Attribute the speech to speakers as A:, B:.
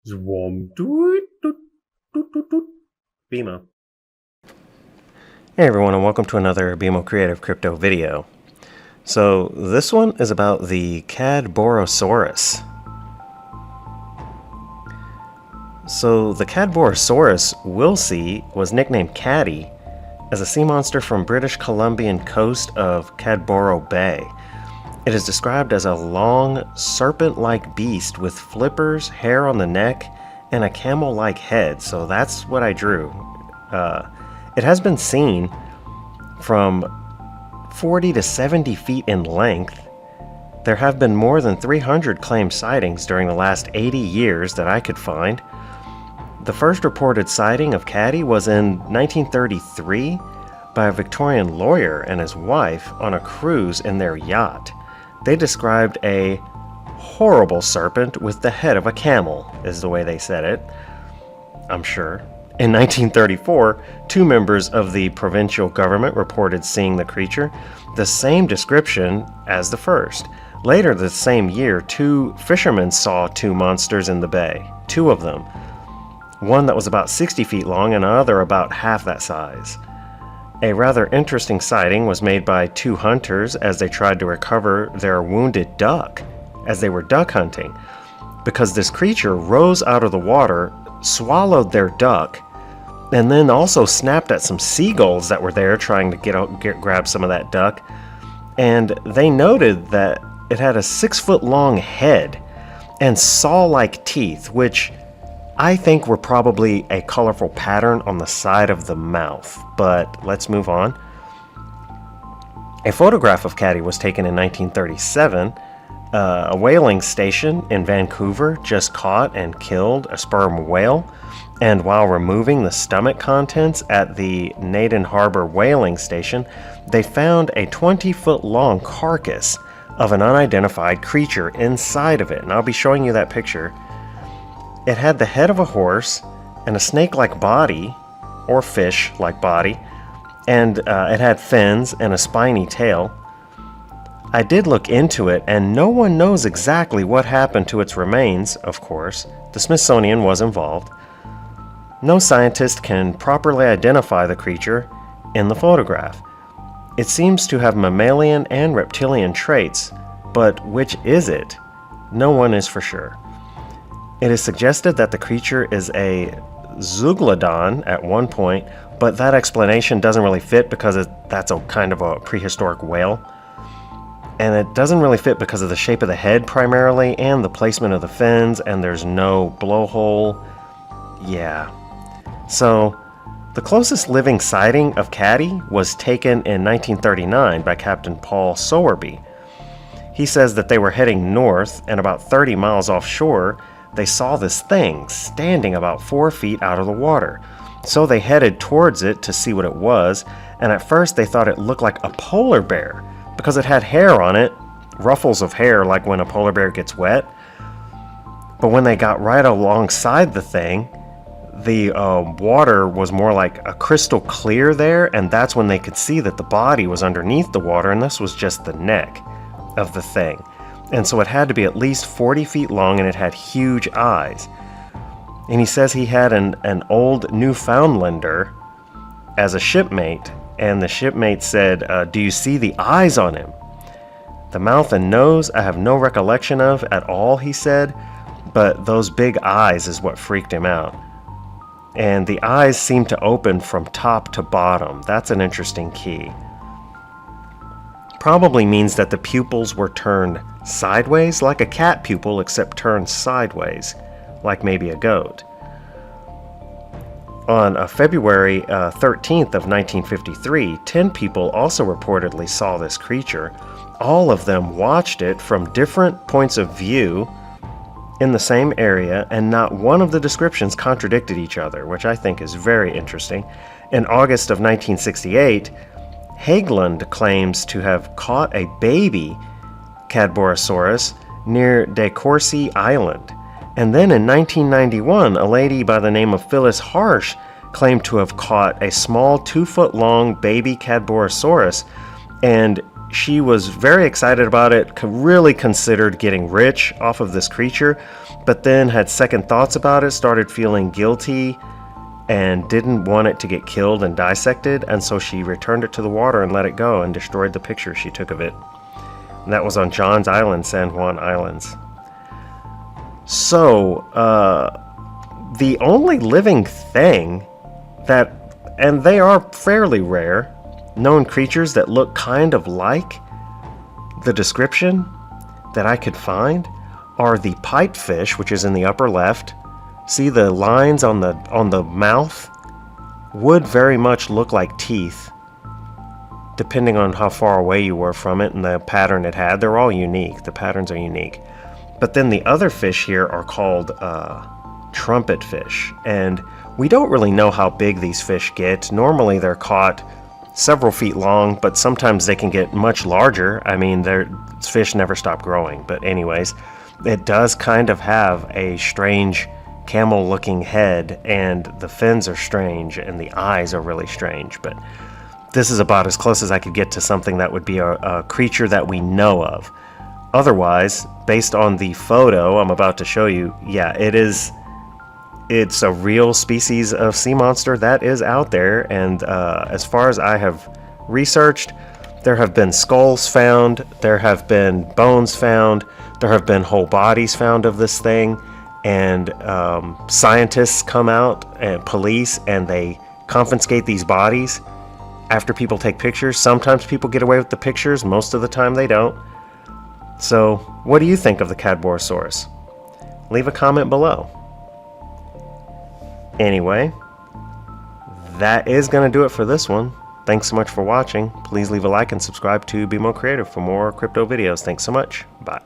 A: Zwom. Doot, doot, doot, doot, doot. BMO.
B: Hey everyone, and welcome to another BMO Creative crypto video. So this one is about the Cadborosaurus. So the Cadborosaurus we'll see was nicknamed Caddy as a sea monster from British Columbian coast of Cadboro Bay. It is described as a long, serpent-like beast with flippers, hair on the neck, and a camel-like head. So that's what I drew. It has been seen from 40 to 70 feet in length. There have been more than 300 claimed sightings during the last 80 years that I could find. The first reported sighting of Caddy was in 1933 by a Victorian lawyer and his wife on a cruise in their yacht. They described a horrible serpent with the head of a camel, is the way they said it, I'm sure. In 1934, two members of the provincial government reported seeing the creature, the same description as the first. Later the same year, two fishermen saw two monsters in the bay, two of them. One that was about 60 feet long and another about half that size. A rather interesting sighting was made by two hunters as they tried to recover their wounded duck as they were duck hunting, because this creature rose out of the water, swallowed their duck, and then also snapped at some seagulls that were there trying to grab some of that duck. And they noted that it had a 6-foot long head and saw-like teeth, which I think were probably a colorful pattern on the side of the mouth. But let's move on. A photograph of Caddy was taken in 1937. A whaling station in Vancouver just caught and killed a sperm whale. And while removing the stomach contents at the Naden Harbor whaling station, they found a 20-foot long carcass of an unidentified creature inside of it. And I'll be showing you that picture. It had the head of a horse and a snake-like body, or fish-like body, and it had fins and a spiny tail. I did look into it, and no one knows exactly what happened to its remains, of course. The Smithsonian was involved. No scientist can properly identify the creature in the photograph. It seems to have mammalian and reptilian traits, but which is it? No one is for sure. It is suggested that the creature is a zeuglodon at one point, but that explanation doesn't really fit because that's a kind of a prehistoric whale. And it doesn't really fit because of the shape of the head primarily and the placement of the fins, and there's no blowhole. Yeah. So, the closest living sighting of Caddy was taken in 1939 by Captain Paul Sowerby. He says that they were heading north, and about 30 miles offshore, they saw this thing standing about 4 feet out of the water. So they headed towards it to see what it was, and at first they thought it looked like a polar bear because it had hair on it, ruffles of hair like when a polar bear gets wet. But when they got right alongside the thing, the water was more like a crystal clear there, and that's when they could see that the body was underneath the water, and this was just the neck of the thing. And so it had to be at least 40 feet long, and it had huge eyes. And he says he had an old Newfoundlander as a shipmate, and the shipmate said, do you see the eyes on him? The mouth and nose I have no recollection of at all, he said, but those big eyes is what freaked him out. And the eyes seem to open from top to bottom. That's an interesting key. Probably means that the pupils were turned sideways, like a cat pupil, except turned sideways, like maybe a goat. On February 13th of 1953, 10 people also reportedly saw this creature. All of them watched it from different points of view in the same area, and not one of the descriptions contradicted each other, which I think is very interesting. In August of 1968, Hageland claims to have caught a baby Cadborosaurus near De Courcy Island. And then in 1991, a lady by the name of Phyllis Harsh claimed to have caught a small 2-foot long baby Cadborosaurus, and she was very excited about it, really considered getting rich off of this creature, but then had second thoughts about it, started feeling guilty, and didn't want it to get killed and dissected, and so she returned it to the water and let it go and destroyed the picture she took of it. And that was on John's Island, San Juan Islands. So, the only living thing that, and they are fairly rare, known creatures that look kind of like the description that I could find are the pipefish, which is in the upper left. See the lines on the mouth would very much look like teeth, depending on how far away you were from it and the pattern it had. They're all unique. The patterns are unique. But then the other fish here are called trumpet fish, and we don't really know how big these fish get. Normally they're caught several feet long, but sometimes they can get much larger. I mean, fish never stop growing. But anyways, it does kind of have a strange camel-looking head, and the fins are strange, and the eyes are really strange. But this is about as close as I could get to something that would be a creature that we know of. Otherwise, based on the photo I'm about to show you, yeah, it's a real species of sea monster that is out there. And as far as I have researched, there have been skulls found, there have been bones found, there have been whole bodies found of this thing, and scientists come out and police, and they confiscate these bodies after people take pictures. Sometimes people get away with the pictures, most of the time they don't. So, what do you think of the Cadborosaurus? Leave a comment below. Anyway, that is going to do it for this one. Thanks so much for watching. Please leave a like and subscribe to BMO Creative for more crypto videos. Thanks so much. Bye.